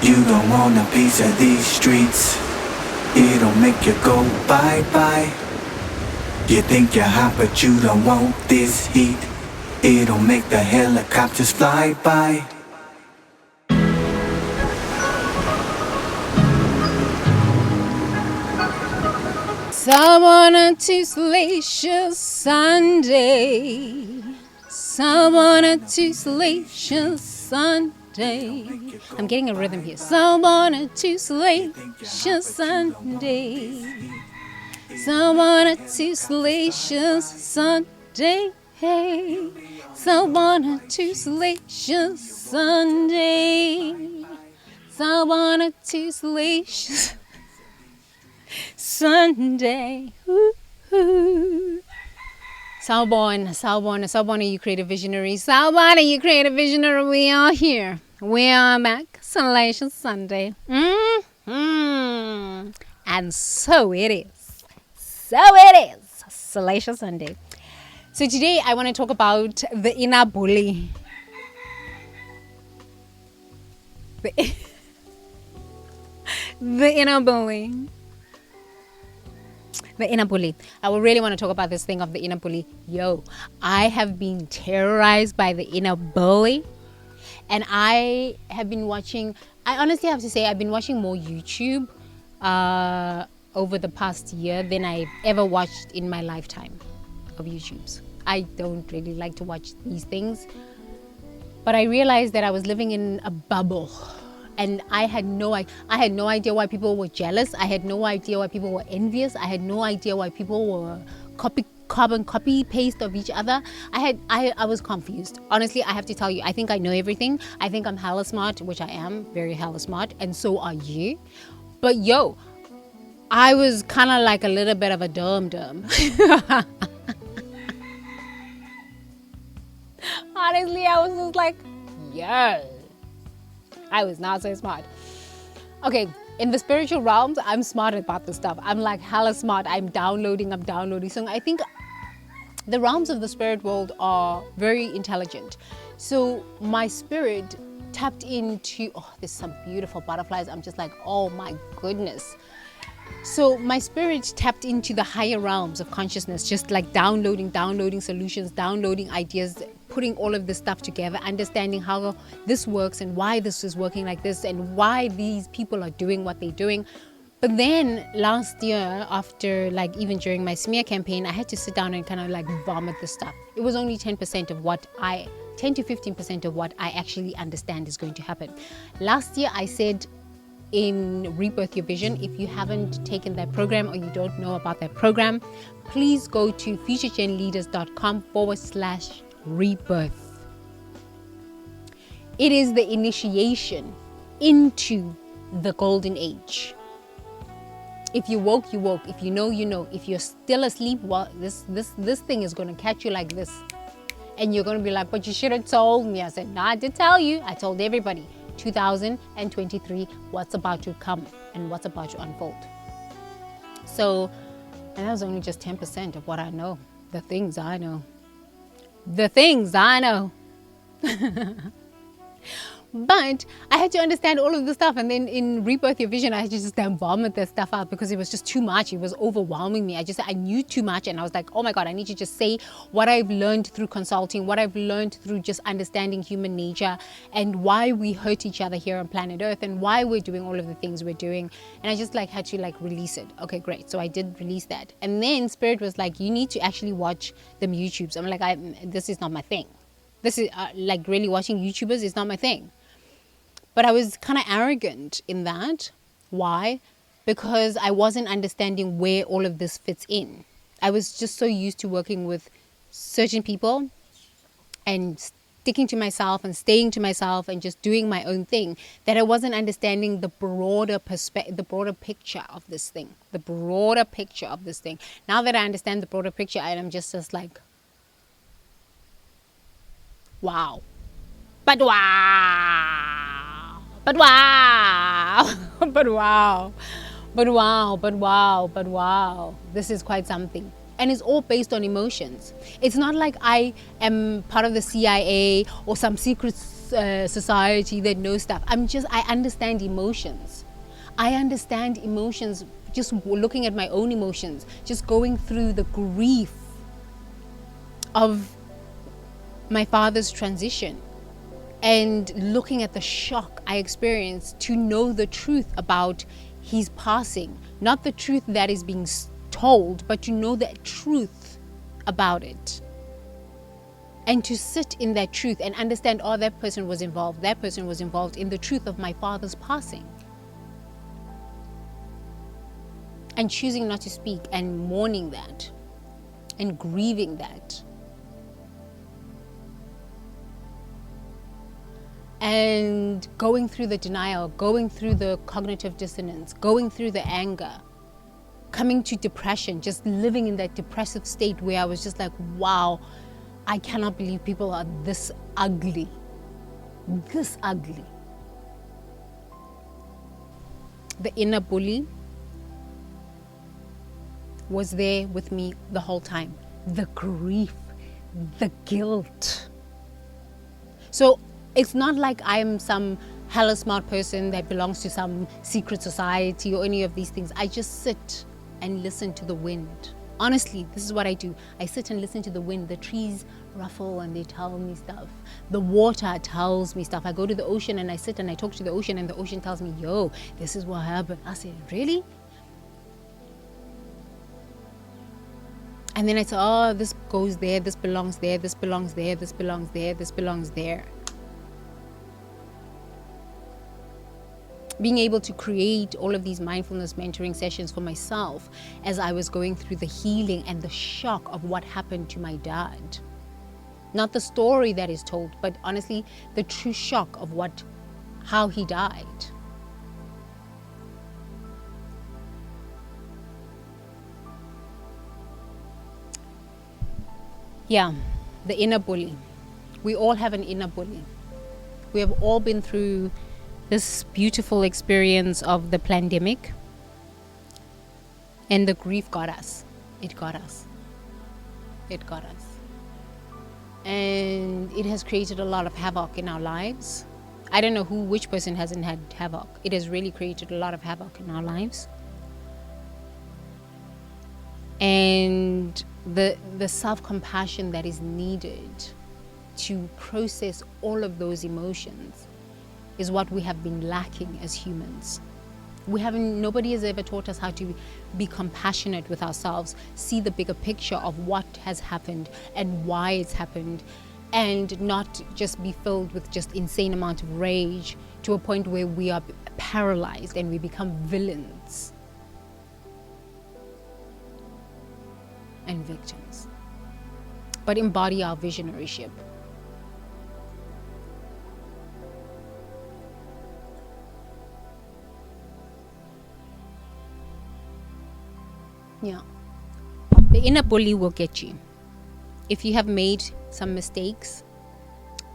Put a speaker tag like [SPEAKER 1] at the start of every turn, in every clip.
[SPEAKER 1] You don't want a piece of these streets. It'll make you go bye-bye. You think you're hot but you don't want this heat. It'll make the helicopters fly by.
[SPEAKER 2] Someone on a salacious Sunday. Someone on a salacious Sunday. I'm getting a rhythm here. Someone on a salacious Sunday. Someone on a salacious Sunday. Hey. Someone on a salacious Sunday. Someone on a salacious Sunday. Ooh. Sawubona, you creative visionaries. Sawubona, you creative visionary. We are here. We are back. Salacious Sunday. And so it is. Salacious Sunday. So today I want to talk about the inner bully. The inner bully. The inner bully. I will really want to talk about this thing of the inner bully. Yo, I have been terrorized by the inner bully. And I have been watching, I honestly have to say, I've been watching more YouTube over the past year than I've ever watched in my lifetime of YouTubes. I don't really like to watch these things. But I realized that I was living in a bubble. And I had no idea why people were jealous. I had no idea why people were envious. I had no idea why people were copy paste of each other. I was confused. Honestly, I have to tell you, I think I know everything. I think I'm hella smart, which I am, very hella smart, and so are you. But yo, I was kind of like a little bit of a dumb. Honestly, I was just like, yeah. I was not so smart. Okay, in the spiritual realms, I'm smart about this stuff. I'm like hella smart. I'm downloading. So I think the realms of the spirit world are very intelligent. So my spirit tapped into, there's some beautiful butterflies. I'm just like, oh my goodness. So my spirit tapped into the higher realms of consciousness, just like downloading solutions, downloading ideas, putting all of this stuff together, understanding how this works and why this is working like this and why these people are doing what they're doing. But then last year, after like even during my smear campaign, I had to sit down and kind of like vomit this stuff. It was only 10 to 15% of what I actually understand is going to happen. Last year, I said, in Rebirth Your Vision, if you haven't taken that program or you don't know about that program, please go to futuregenleaders.com/rebirth. It is the initiation into the golden age. If you woke, you woke. If you know, you know. If you're still asleep, well, this thing is going to catch you like this. And you're going to be like, but you should have told me. I said, no, I did tell you. I told everybody. 2023, what's about to come and what's about to unfold. So, and that was only just 10% of what I know. The things I know. But I had to understand all of this stuff, and then in Rebirth Your Vision, I had to just vomit that stuff out because it was just too much. It was overwhelming me. I knew too much, and I was like, oh my God, I need to just say what I've learned through consulting, what I've learned through just understanding human nature and why we hurt each other here on planet Earth and why we're doing all of the things we're doing. And I just had to release it. Okay, great. So I did release that. And then Spirit was like, you need to actually watch them YouTubes. I'm like, this is not my thing. This is really watching YouTubers is not my thing. But I was kind of arrogant in that. Why? Because I wasn't understanding where all of this fits in. I was just so used to working with certain people and sticking to myself and staying to myself and just doing my own thing that I wasn't understanding the broader perspective, the broader picture of this thing. Now that I understand the broader picture, I'm just like, wow. But wow. This is quite something. And it's all based on emotions. It's not like I am part of the CIA or some secret society that knows stuff. I understand emotions. I understand emotions just looking at my own emotions, just going through the grief of my father's transition and looking at the shock I experienced to know the truth about his passing. Not the truth that is being told, but to know the truth about it. And to sit in that truth and understand, oh, that person was involved. That person was involved in the truth of my father's passing. And choosing not to speak and mourning that and grieving that. And going through the denial, going through the cognitive dissonance, going through the anger, coming to depression, just living in that depressive state where I was just like, wow, I cannot believe people are this ugly. This ugly. The inner bully was there with me the whole time. The grief, the guilt. So it's not like I am some hella smart person that belongs to some secret society or any of these things. I just sit and listen to the wind. Honestly, this is what I do. I sit and listen to the wind. The trees ruffle and they tell me stuff. The water tells me stuff. I go to the ocean and I sit and I talk to the ocean and the ocean tells me, yo, this is what happened. I say, really? And then I say, oh, this goes there, this belongs there, this belongs there, this belongs there, this belongs there. Being able to create all of these mindfulness mentoring sessions for myself as I was going through the healing and the shock of what happened to my dad. Not the story that is told, but honestly, the true shock of how he died. Yeah, the inner bully. We all have an inner bully. We have all been through this beautiful experience of the pandemic, and the grief got us. It got us. It got us. And it has created a lot of havoc in our lives. I don't know which person hasn't had havoc. It has really created a lot of havoc in our lives. And the self-compassion that is needed to process all of those emotions is what we have been lacking as humans. Nobody has ever taught us how to be compassionate with ourselves, see the bigger picture of what has happened and why it's happened, and not just be filled with just insane amount of rage to a point where we are paralyzed and we become villains and victims. But embody our visionaryship. Yeah. The inner bully will get you. If you have made some mistakes,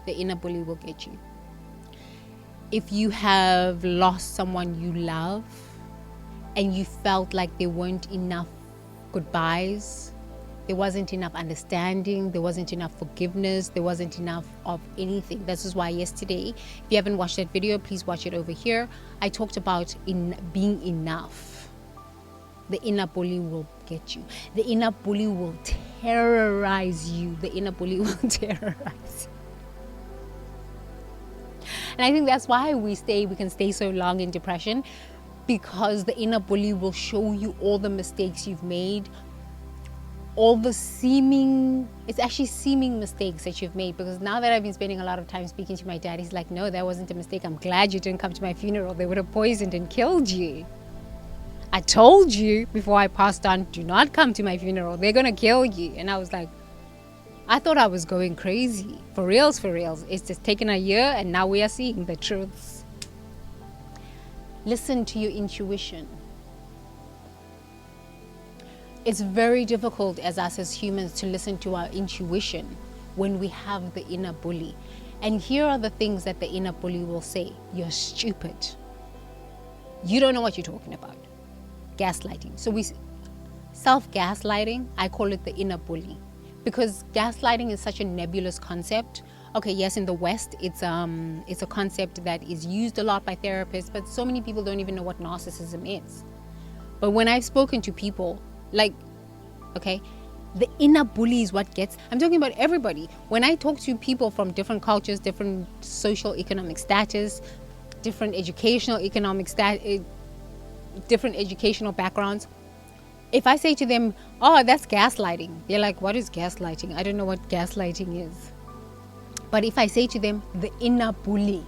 [SPEAKER 2] the inner bully will get you. If you have lost someone you love and you felt like there weren't enough goodbyes, there wasn't enough understanding, there wasn't enough forgiveness, there wasn't enough of anything. This is why yesterday, if you haven't watched that video, please watch it over here. I talked about being enough. The inner bully will get you. The inner bully will terrorize you. The inner bully will terrorize you. And I think that's why we can stay so long in depression, because the inner bully will show you all the mistakes you've made, all the seeming mistakes that you've made. Because now that I've been spending a lot of time speaking to my dad, he's like, no, that wasn't a mistake. I'm glad you didn't come to my funeral. They would have poisoned and killed you. I told you before I passed on, do not come to my funeral. They're going to kill you. And I was like, I thought I was going crazy. For reals, for reals. It's just taken a year and now we are seeing the truths. Listen to your intuition. It's very difficult as us as humans to listen to our intuition when we have the inner bully. And here are the things that the inner bully will say. You're stupid. You don't know what you're talking about. Gaslighting. So self-gaslighting, I call it the inner bully, because gaslighting is such a nebulous concept Okay, yes, in the West, it's a concept that is used a lot by therapists, but so many people don't even know what narcissism is. But when I've spoken to people, like, okay, the inner bully is what gets, I'm talking about everybody. When I talk to people from different cultures, different social economic status, different educational different educational backgrounds, if I say to them, oh, that's gaslighting, they're like, what is gaslighting? I don't know what gaslighting is. But if I say to them, the inner bully,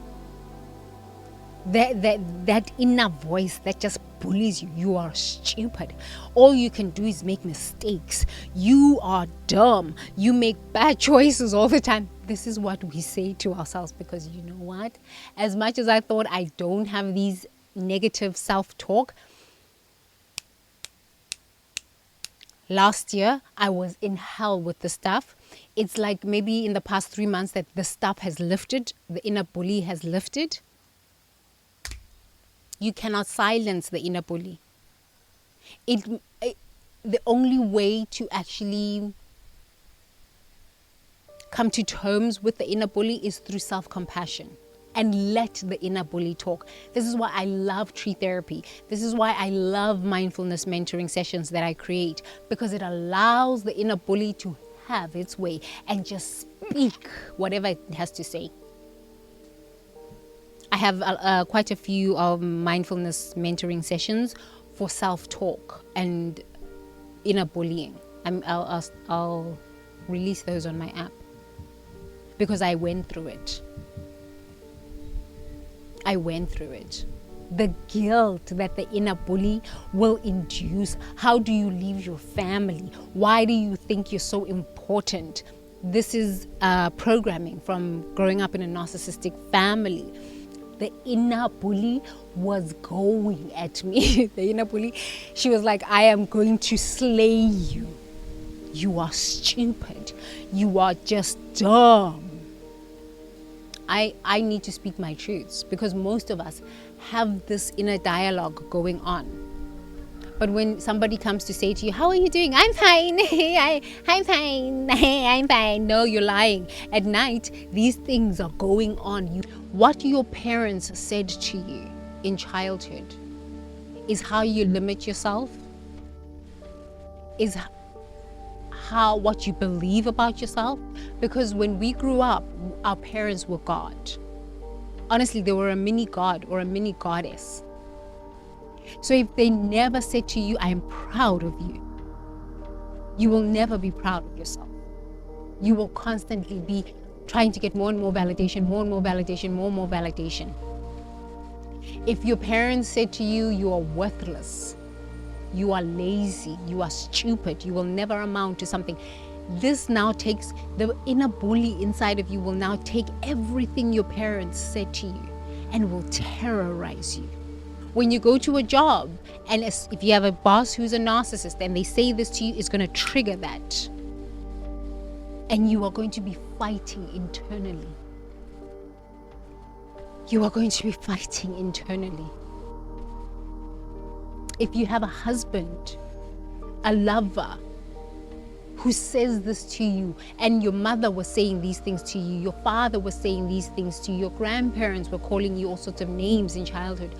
[SPEAKER 2] that inner voice that just bullies you, you are stupid, all you can do is make mistakes, you are dumb, you make bad choices all the time. This is what we say to ourselves, because you know what, as much as I thought I don't have these negative self-talk, last year I was in hell with the stuff. It's like maybe in the past 3 months that the stuff has lifted, the inner bully has lifted. You cannot silence the inner bully. The only way to actually come to terms with the inner bully is through self-compassion, and let the inner bully talk. This is why I love tree therapy. This is why I love mindfulness mentoring sessions that I create, because it allows the inner bully to have its way and just speak whatever it has to say. I have quite a few mindfulness mentoring sessions for self-talk and inner bullying. I'll release those on my app, because I went through it. The guilt that the inner bully will induce. How do you leave your family? Why do you think you're so important? This is programming from growing up in a narcissistic family. The inner bully was going at me. The inner bully, she was like, I am going to slay you. You are stupid. You are just dumb. I need to speak my truths, because most of us have this inner dialogue going on. But when somebody comes to say to you, how are you doing? I'm fine. I'm fine. I'm fine. No, you're lying. At night, these things are going on. What your parents said to you in childhood is how you limit yourself, is how what you believe about yourself. Because when we grew up, our parents were God. Honestly, they were a mini god or a mini goddess. So if they never said to you, I am proud of you, you will never be proud of yourself. You will constantly be trying to get more and more validation, more and more validation, more and more validation. If your parents said to you, you are worthless, you are lazy, you are stupid, you will never amount to something, this now takes, the inner bully inside of you will now take everything your parents said to you and will terrorize you. When you go to a job, and if you have a boss who's a narcissist and they say this to you, it's going to trigger that. And you are going to be fighting internally. You are going to be fighting internally. If you have a husband, a lover, who says this to you, and your mother was saying these things to you, your father was saying these things to you, your grandparents were calling you all sorts of names in childhood,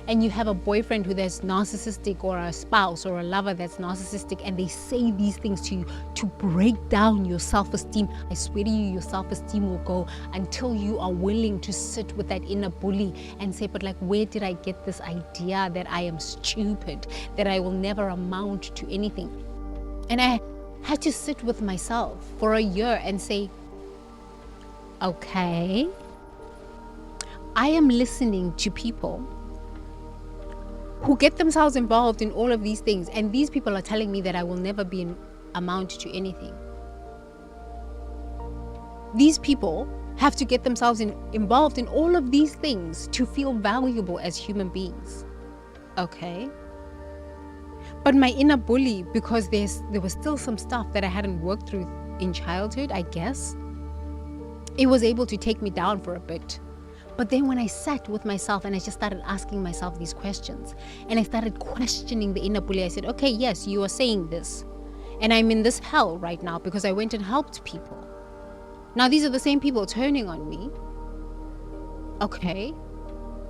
[SPEAKER 2] and you have a boyfriend who that's narcissistic, or a spouse or a lover that's narcissistic, and they say these things to you to break down your self-esteem, I swear to you, your self-esteem will go until you are willing to sit with that inner bully and say, but like, where did I get this idea that I am stupid, that I will never amount to anything? And I had to sit with myself for a year and say, okay, I am listening to people who get themselves involved in all of these things, and these people are telling me that I will never amount to anything. These people have to get themselves involved in all of these things to feel valuable as human beings. Okay. But my inner bully, because there was still some stuff that I hadn't worked through in childhood, I guess, it was able to take me down for a bit. But then when I sat with myself and I just started asking myself these questions, and I started questioning the inner bully, I said, okay, yes, you are saying this, and I'm in this hell right now because I went and helped people. Now these are the same people turning on me. Okay.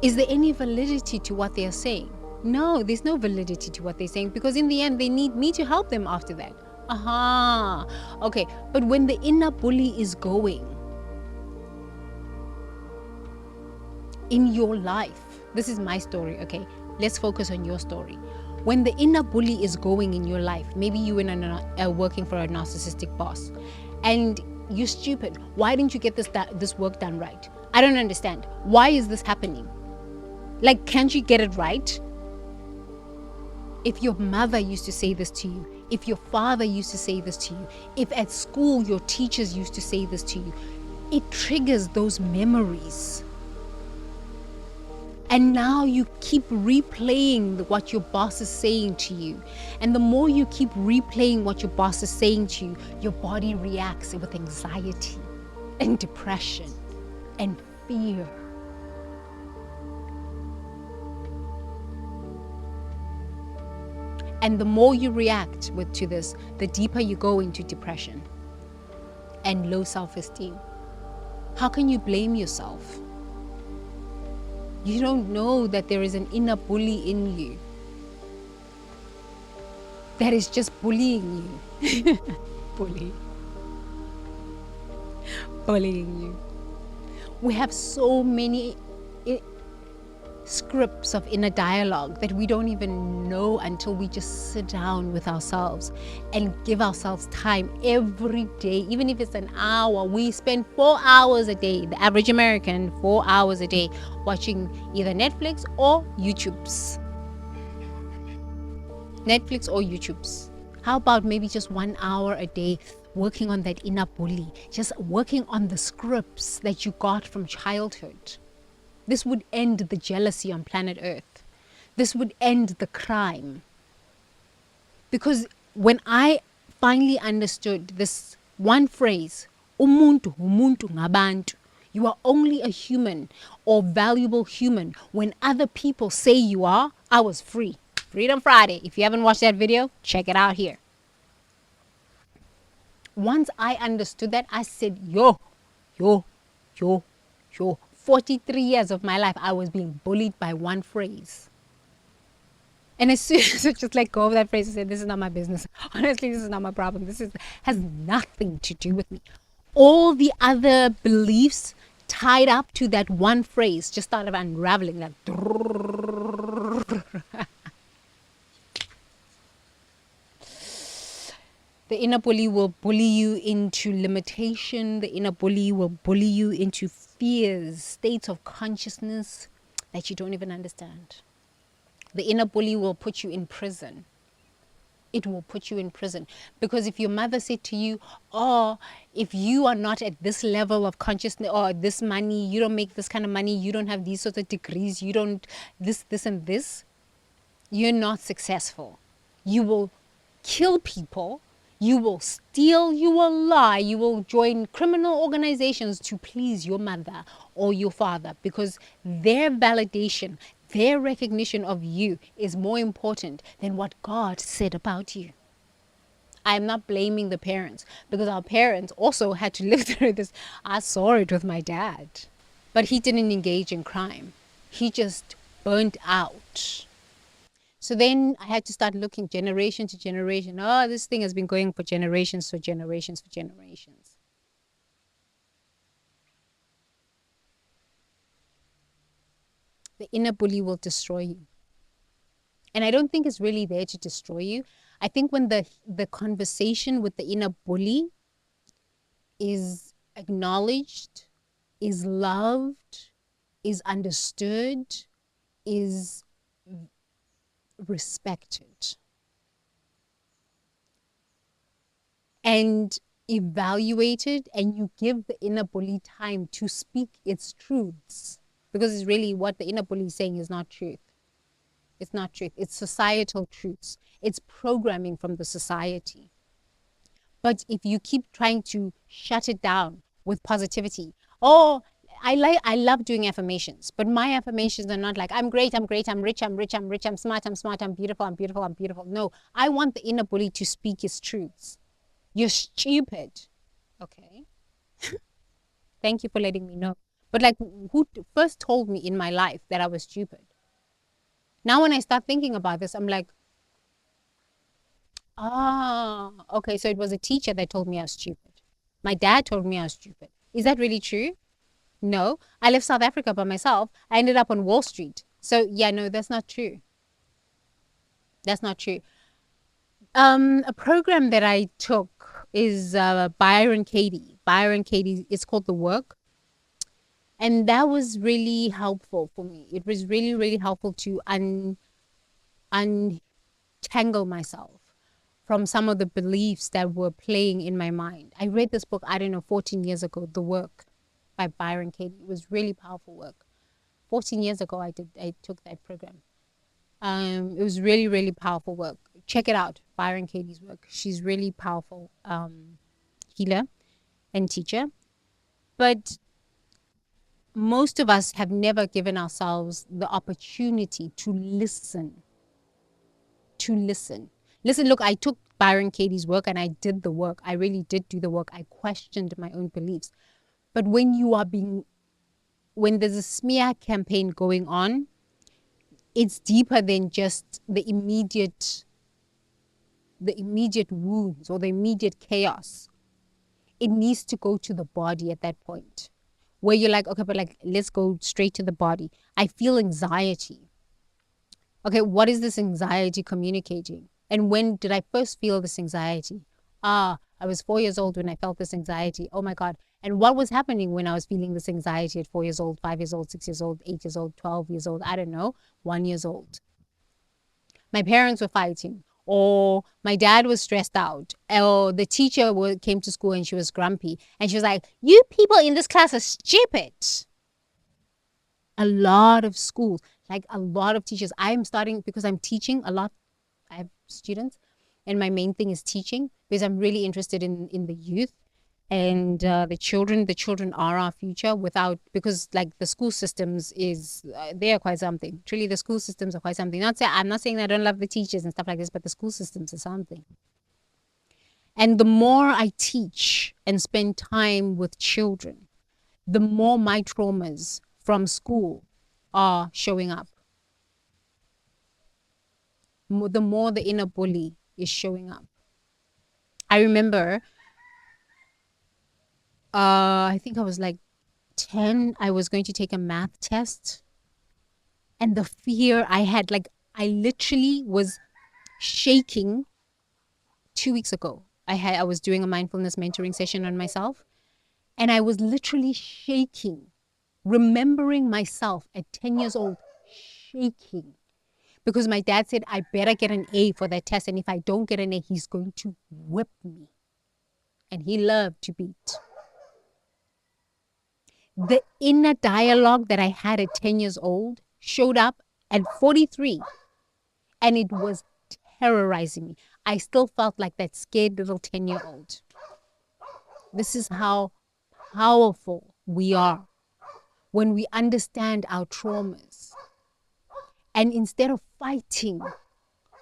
[SPEAKER 2] Is there any validity to what they are saying? No, there's no validity to what they're saying, because in the end, they need me to help them after that. Aha. Okay. But when the inner bully is going in your life, this is my story, okay? Let's focus on your story. When the inner bully is going in your life, maybe you are working for a narcissistic boss, and you're stupid. Why didn't you get this work done right? I don't understand. Why is this happening? Like, can't you get it right? If your mother used to say this to you, if your father used to say this to you, if at school your teachers used to say this to you, it triggers those memories. And now you keep replaying what your boss is saying to you. And the more you keep replaying what your boss is saying to you, your body reacts with anxiety and depression and fear. And the more you react to this, the deeper you go into depression and low self-esteem. How can you blame yourself? You don't know that there is an inner bully in you that is just bullying you. Bullying you. We have so many scripts of inner dialogue that we don't even know until we just sit down with ourselves and give ourselves time every day. Even if it's an hour, we spend 4 hours a day, the average American, 4 hours a day watching either Netflix or YouTubes. How about maybe just 1 hour a day working on that inner bully, just working on the scripts that you got from childhood? This would end the jealousy on planet Earth. This would end the crime. Because when I finally understood this one phrase, umuntu ngabantu, you are only a human or valuable human when other people say you are, I was free. Freedom Friday. If you haven't watched that video, check it out here. Once I understood that, I said, yo. 43 years of my life, I was being bullied by one phrase. And as soon as I just let go of that phrase, I said, this is not my business. Honestly, this is not my problem. Has nothing to do with me. All the other beliefs tied up to that one phrase just started unraveling. Like, the inner bully will bully you into limitation. The inner bully will bully you into fears, states of consciousness that you don't even understand. The inner bully will put you in prison. It will put you in prison. Because if your mother said to you, oh, if you are not at this level of consciousness or this money, you don't make this kind of money, you don't have these sorts of degrees, you don't this and this, you're not successful. You will kill people. You will steal, you will lie, you will join criminal organizations to please your mother or your father, because their validation, their recognition of you is more important than what God said about you. I'm not blaming the parents, because our parents also had to live through this. I saw it with my dad, but he didn't engage in crime. He just burnt out. So then I had to start looking generation to generation. Oh, this thing has been going for generations, for generations, for generations. The inner bully will destroy you. And I don't think it's really there to destroy you. I think when the conversation with the inner bully is acknowledged, is loved, is understood, is respected, and evaluated, and you give the inner bully time to speak its truths, because it's really what the inner bully is saying is not truth. It's not truth. It's societal truths. It's programming from the society. But if you keep trying to shut it down with positivity, oh, I love doing affirmations, but my affirmations are not like, I'm great, I'm great, I'm rich, I'm rich, I'm rich, I'm smart, I'm smart, I'm beautiful, I'm beautiful, I'm beautiful. No, I want the inner bully to speak his truths. You're stupid. Okay. Thank you for letting me know. But like, who first told me in my life that I was stupid? Now when I start thinking about this, I'm like, okay, so it was a teacher that told me I was stupid. My dad told me I was stupid. Is that really true? No. I left South Africa by myself. I ended up on Wall Street. So yeah, no, that's not true. That's not true. A program that I took is Byron Katie. Byron Katie, it's called The Work. And that was really helpful for me. It was really, really helpful to untangle myself from some of the beliefs that were playing in my mind. I read this book, I don't know, 14 years ago, The Work by Byron Katie. It was really powerful work. 14 years ago, I took that program. It was really, really powerful work. Check it out, Byron Katie's work. She's really powerful healer and teacher. But most of us have never given ourselves the opportunity to listen. Listen, look, I took Byron Katie's work and I did the work. I really did do the work. I questioned my own beliefs. But when there's a smear campaign going on, it's deeper than just the immediate wounds or the immediate chaos. It needs to go to the body at that point where you're like, okay, but like, let's go straight to the body. I feel anxiety. Okay, what is this anxiety communicating? And when did I first feel this anxiety? I was 4 years old when I felt this anxiety. Oh my God. And what was happening when I was feeling this anxiety at 4 years old, 5 years old, 6 years old, 8 years old, 12 years old, I don't know, 1 years old? My parents were fighting, or my dad was stressed out, or the teacher came to school and she was grumpy. And she was like, you people in this class are stupid. A lot of schools, like a lot of teachers. I'm starting, because I'm teaching a lot. I have students and my main thing is teaching because I'm really interested in the youth and the children. The children are our future because like the school systems they are quite something. Truly, the school systems are quite something. I'm not saying I don't love the teachers and stuff like this, but the school systems are something. And the more I teach and spend time with children, the more my traumas from school are showing up. The more the inner bully is showing up. I remember, I think I was like 10, I was going to take a math test. And the fear I had, like I literally was shaking 2 weeks ago. I was doing a mindfulness mentoring session on myself. And I was literally shaking, remembering myself at 10 years old, shaking. Because my dad said, I better get an A for that test. And if I don't get an A, he's going to whip me. And he loved to beat. The inner dialogue that I had at 10 years old showed up at 43. And it was terrorizing me. I still felt like that scared little 10-year-old. This is how powerful we are when we understand our traumas. And instead of fighting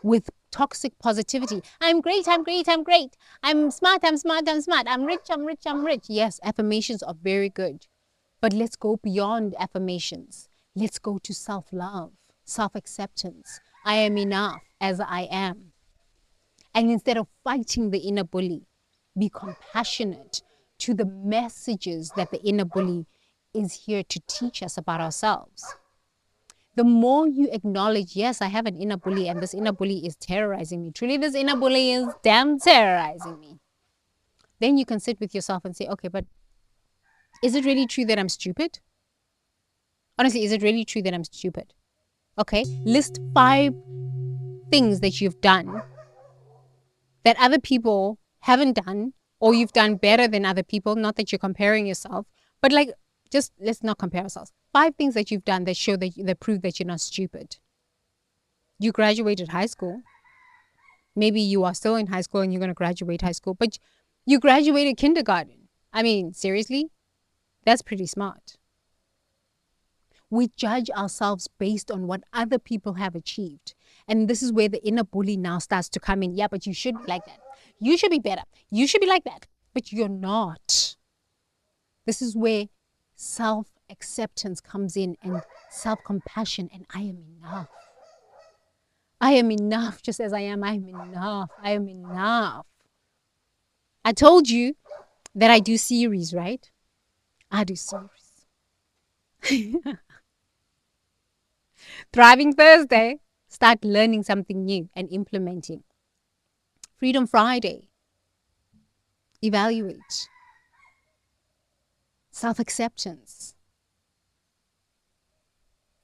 [SPEAKER 2] with toxic positivity, I'm great, I'm great, I'm great. I'm smart, I'm smart, I'm smart. I'm rich, I'm rich, I'm rich. Yes, affirmations are very good. But let's go beyond affirmations. Let's go to self-love, self-acceptance. I am enough as I am. And instead of fighting the inner bully, be compassionate to the messages that the inner bully is here to teach us about ourselves. The more you acknowledge, yes, I have an inner bully and this inner bully is terrorizing me. Truly, this inner bully is damn terrorizing me. Then you can sit with yourself and say, okay, but is it really true that I'm stupid? Honestly, is it really true that I'm stupid? Okay, list 5 things that you've done that other people haven't done, or you've done better than other people. Not that you're comparing yourself, but like, just let's not compare ourselves. 5 things that you've done that show that prove that you're not stupid. You graduated high school. Maybe you are still in high school and you're going to graduate high school, but you graduated kindergarten. I mean, seriously, that's pretty smart. We judge ourselves based on what other people have achieved. And this is where the inner bully now starts to come in. Yeah, but you should be like that. You should be better. You should be like that. But you're not. This is where self-acceptance comes in, and self-compassion, and I am enough. I am enough just as I am. I am enough. I am enough. I told you that I do series, right? I do series. Thriving Thursday, start learning something new and implementing. Freedom Friday, evaluate. Self-acceptance,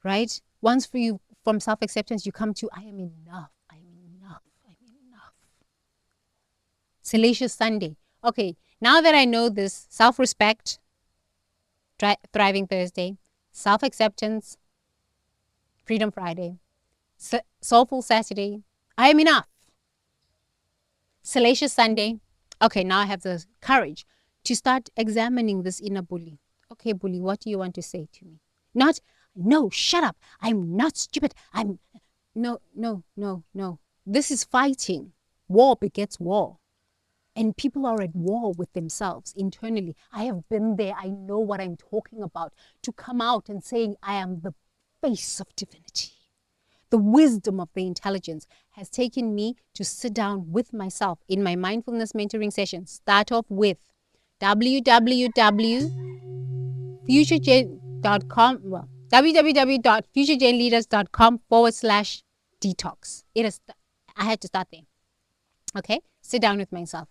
[SPEAKER 2] right? Once for you, from self-acceptance, you come to I am enough, I am enough, I am enough. Salacious Sunday. Okay, now that I know this, self-respect, Thriving Thursday, self-acceptance, Freedom Friday, Soulful Saturday, I am enough. Salacious Sunday. Okay, now I have the courage to start examining this inner bully. Okay, bully, what do you want to say to me? Not, no, shut up. I'm not stupid. No. This is fighting. War begets war. And people are at war with themselves internally. I have been there. I know what I'm talking about. To come out and saying, I am the face of divinity. The wisdom of the intelligence has taken me to sit down with myself in my mindfulness mentoring sessions. Start off with www.futuregen.com, well, www.futuregenleaders.com/detox. I had to start there. Okay, sit down with myself.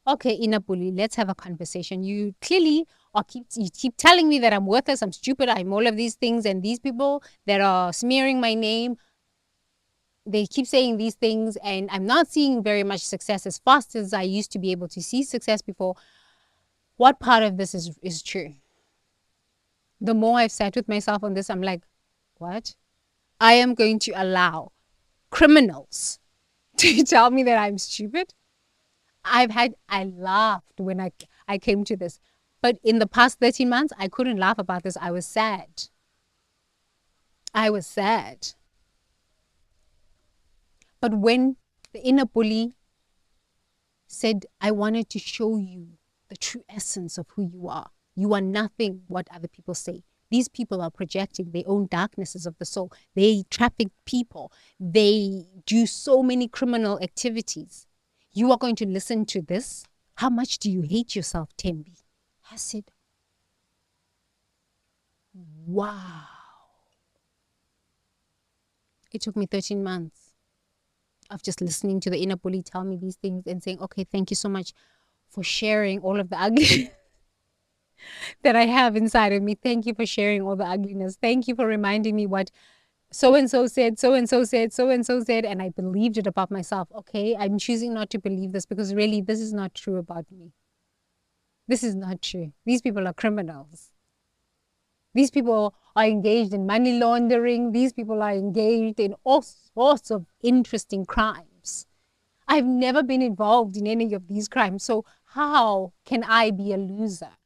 [SPEAKER 2] Okay, inner bully, let's have a conversation. You clearly keep telling me that I'm worthless, I'm stupid, I'm all of these things, and these people that are smearing my name, they keep saying these things, and I'm not seeing very much success as fast as I used to be able to see success before. What part of this is true? The more I've sat with myself on this, I'm like, what? I am going to allow criminals to tell me that I'm stupid? I laughed when I came to this. But in the past 13 months, I couldn't laugh about this. I was sad. But when the inner bully said, I wanted to show you the true essence of who you are. You are nothing what other people say. These people are projecting their own darknesses of the soul. They traffic people. They do so many criminal activities. You are going to listen to this? How much do you hate yourself, Tembi? I said, wow. It took me 13 months of just listening to the inner bully tell me these things and saying, okay, thank you so much for sharing all of the ugly that I have inside of me. Thank you for sharing all the ugliness. Thank you for reminding me what so-and-so said, so-and-so said, so-and-so said, and I believed it about myself. Okay, I'm choosing not to believe this because really this is not true about me. This is not true. These people are criminals. These people are engaged in money laundering. These people are engaged in all sorts of interesting crimes. I've never been involved in any of these crimes. So how can I be a loser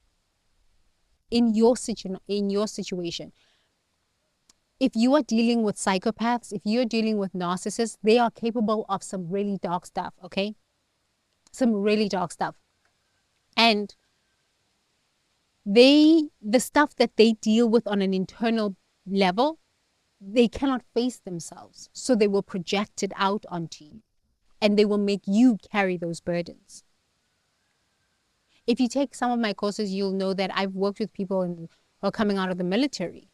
[SPEAKER 2] in your situation? If you are dealing with psychopaths, if you're dealing with narcissists, they are capable of some really dark stuff, okay? Some really dark stuff. And the stuff that they deal with on an internal level, they cannot face themselves. So they will project it out onto you. And they will make you carry those burdens. If you take some of my courses, you'll know that I've worked with people who are coming out of the military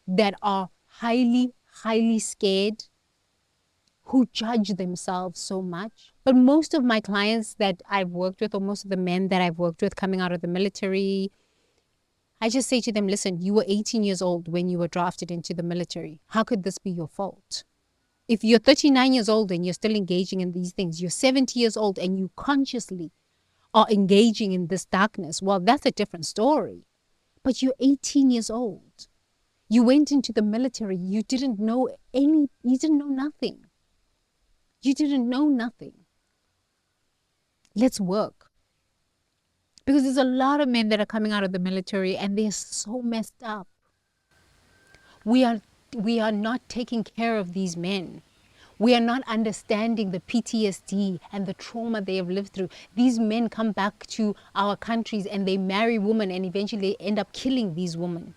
[SPEAKER 2] that are highly, highly scared, who judge themselves so much. But most of my clients that I've worked with, or most of the men that I've worked with coming out of the military, I just say to them, listen, you were 18 years old when you were drafted into the military. How could this be your fault? If you're 39 years old and you're still engaging in these things, you're 70 years old and you consciously are engaging in this darkness, well, that's a different story. But you're 18 years old. You went into the military. You didn't know nothing. You didn't know nothing. Let's work. Because there's a lot of men that are coming out of the military and they're so messed up. We are not taking care of these men. We are not understanding the PTSD and the trauma they have lived through. These men come back to our countries and they marry women and eventually they end up killing these women,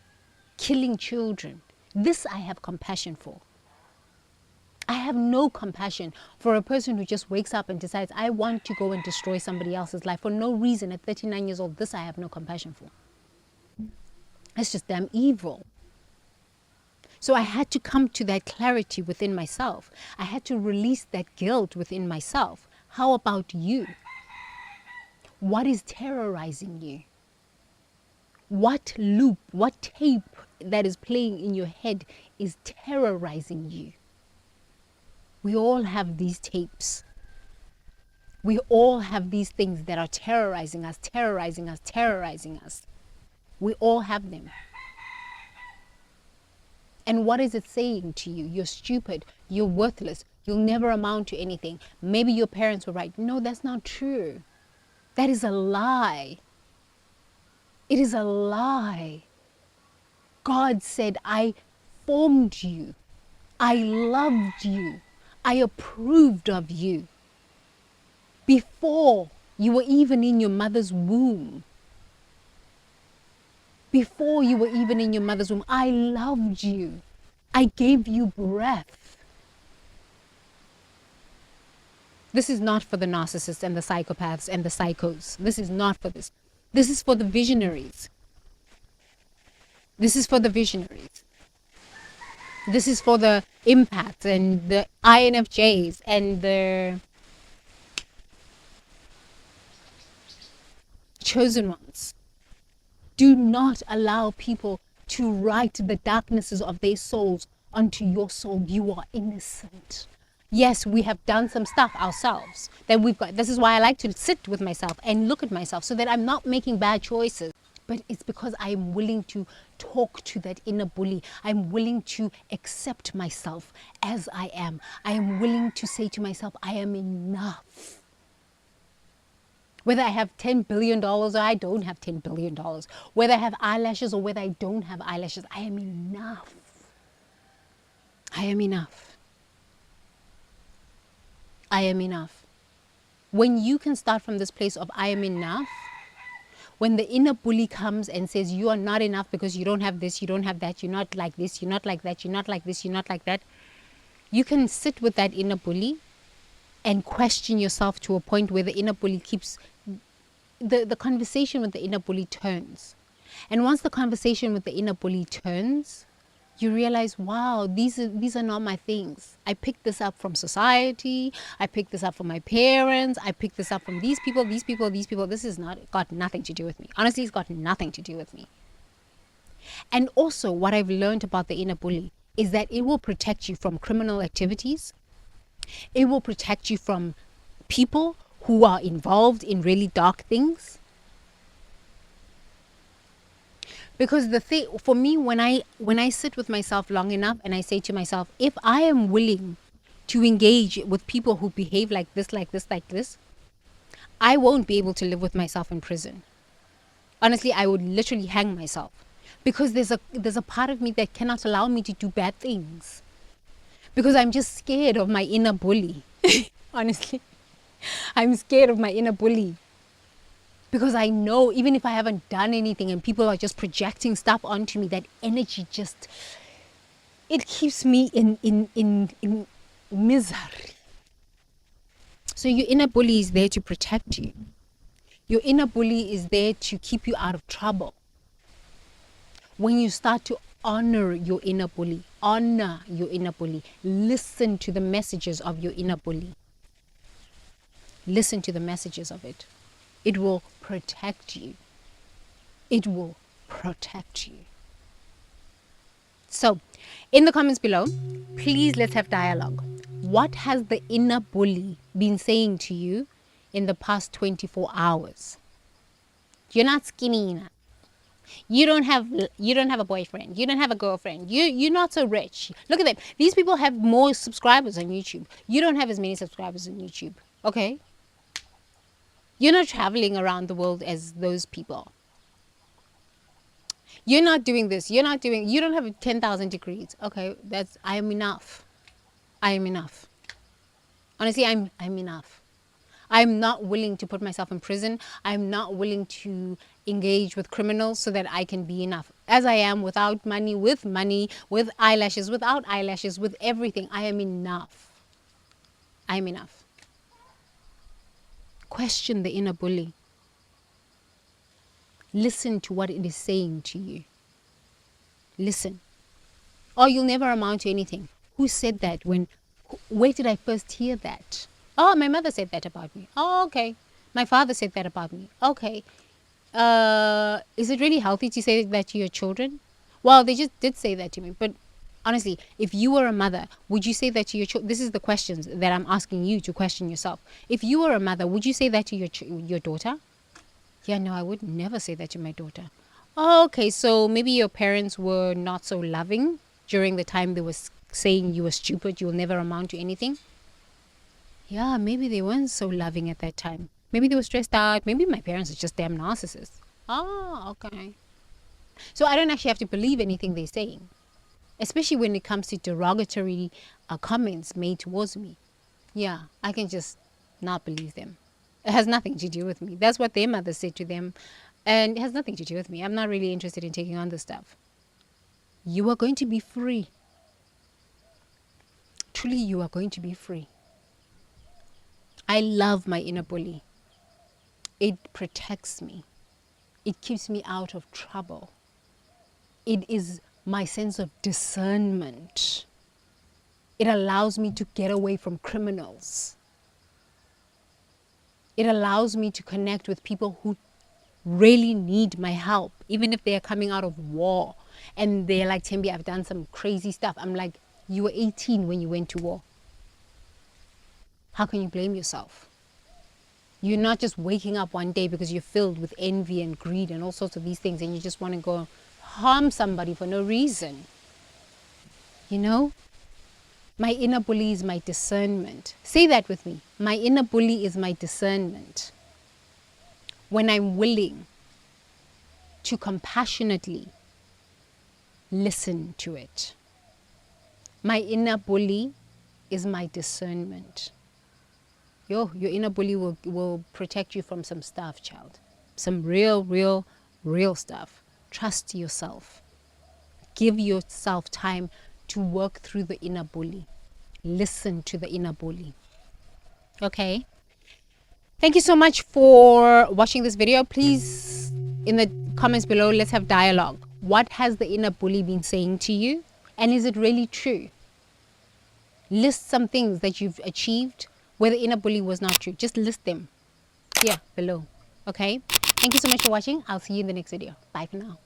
[SPEAKER 2] killing children. This I have compassion for. I have no compassion for a person who just wakes up and decides, I want to go and destroy somebody else's life for no reason at 39 years old. This I have no compassion for. It's just damn evil. So I had to come to that clarity within myself. I had to release that guilt within myself. How about you? What is terrorizing you? What loop, what tape that is playing in your head is terrorizing you? We all have these tapes. We all have these things that are terrorizing us, terrorizing us, terrorizing us. We all have them. And what is it saying to you? You're stupid. You're worthless. You'll never amount to anything. Maybe your parents were right. No, that's not true. That is a lie. It is a lie. God said, I formed you. I loved you. I approved of you. Before you were even in your mother's womb. Before you were even in your mother's womb, I loved you. I gave you breath. This is not for the narcissists and the psychopaths and the psychos. This is not for this. This is for the visionaries. This is for the visionaries. This is for the empaths and the INFJs and the chosen ones. Do not allow people to write the darknesses of their souls onto your soul. You are innocent. Yes, we have done some stuff ourselves that we've got. This is why I like to sit with myself and look at myself so that I'm not making bad choices. But it's because I'm willing to talk to that inner bully. I'm willing to accept myself as I am. I am willing to say to myself, I am enough. Whether I have $10 billion or I don't have $10 billion, whether I have eyelashes or whether I don't have eyelashes, I am enough. I am enough. I am enough. When you can start from this place of I am enough, when the inner bully comes and says you are not enough because you don't have this, you don't have that, you're not like this, you're not like that, you're not like this, you're not like that, you can sit with that inner bully and question yourself to a point where the inner bully keeps, the conversation with the inner bully turns. And once the conversation with the inner bully turns, you realize, wow, these are not my things. I picked this up from society. I picked this up from my parents. I picked this up from these people, these people, these people. This has got nothing to do with me. Honestly, it's got nothing to do with me. And also what I've learned about the inner bully is that it will protect you from criminal activities. It will protect you from people who are involved in really dark things. Because the thing for me, when I sit with myself long enough and I say to myself, if I am willing to engage with people who behave like this, like this, like this, I won't be able to live with myself in prison. Honestly, I would literally hang myself because there's a part of me that cannot allow me to do bad things because I'm just scared of my inner bully. Honestly, I'm scared of my inner bully. Because I know even if I haven't done anything and people are just projecting stuff onto me, that energy just, it keeps me in misery. So your inner bully is there to protect you. Your inner bully is there to keep you out of trouble. When you start to honor your inner bully, listen to the messages of your inner bully. Listen to the messages of it. It will protect you. It will protect you. So, in the comments below, please let's have dialogue. What has the inner bully been saying to you in the past 24 hours? You're not skinny enough. You don't have a boyfriend. You don't have a girlfriend. You're not so rich. Look at them. These people have more subscribers on YouTube. You don't have as many subscribers on YouTube. Okay? You're not traveling around the world as those people. You're not doing this. You don't have 10,000 degrees. Okay, I am enough. I am enough. Honestly, I'm enough. I'm not willing to put myself in prison. I'm not willing to engage with criminals so that I can be enough. As I am, without money, with eyelashes, without eyelashes, with everything, I am enough. I am enough. Question the inner bully. Listen to what it is saying to you. Listen. Or you'll never amount to anything. Who said that? Where did I first hear that? Oh, my mother said that about me. Oh, okay. My father said that about me. Okay. Is it really healthy to say that to your children? Well, they just did say that to me. But honestly, if you were a mother, would you say that to your children? This is the questions that I'm asking you to question yourself. If you were a mother, would you say that to your daughter? Yeah, no, I would never say that to my daughter. Oh, okay, so maybe your parents were not so loving during the time they were saying you were stupid, you will never amount to anything. Yeah, maybe they weren't so loving at that time. Maybe they were stressed out. Maybe my parents are just damn narcissists. Oh, okay. So I don't actually have to believe anything they're saying, especially when it comes to derogatory comments made towards me. Yeah, I can just not believe them. It has nothing to do with me. That's what their mother said to them. And it has nothing to do with me. I'm not really interested in taking on this stuff. You are going to be free. Truly, you are going to be free. I love my inner bully. It protects me. It keeps me out of trouble. It is my sense of discernment. It allows me to get away from criminals. It allows me to connect with people who really need my help, even if they are coming out of war and they're like, Tembi, I've done some crazy stuff. I'm like, you were 18 when you went to war. How can you blame yourself? You're not just waking up one day because you're filled with envy and greed and all sorts of these things and you just want to go harm somebody for no reason. You know? My inner bully is my discernment. Say that with me. My inner bully is my discernment. When I'm willing to compassionately listen to it. My inner bully is my discernment. Your inner bully will protect you from some stuff, child. Some real stuff. Trust yourself. Give yourself time to work through the inner bully. Listen to the inner bully. Okay? Thank you so much for watching this video. Please, in the comments below, let's have dialogue. What has the inner bully been saying to you? And is it really true? List some things that you've achieved where the inner bully was not true. Just list them here below. Okay? Thank you so much for watching. I'll see you in the next video. Bye for now.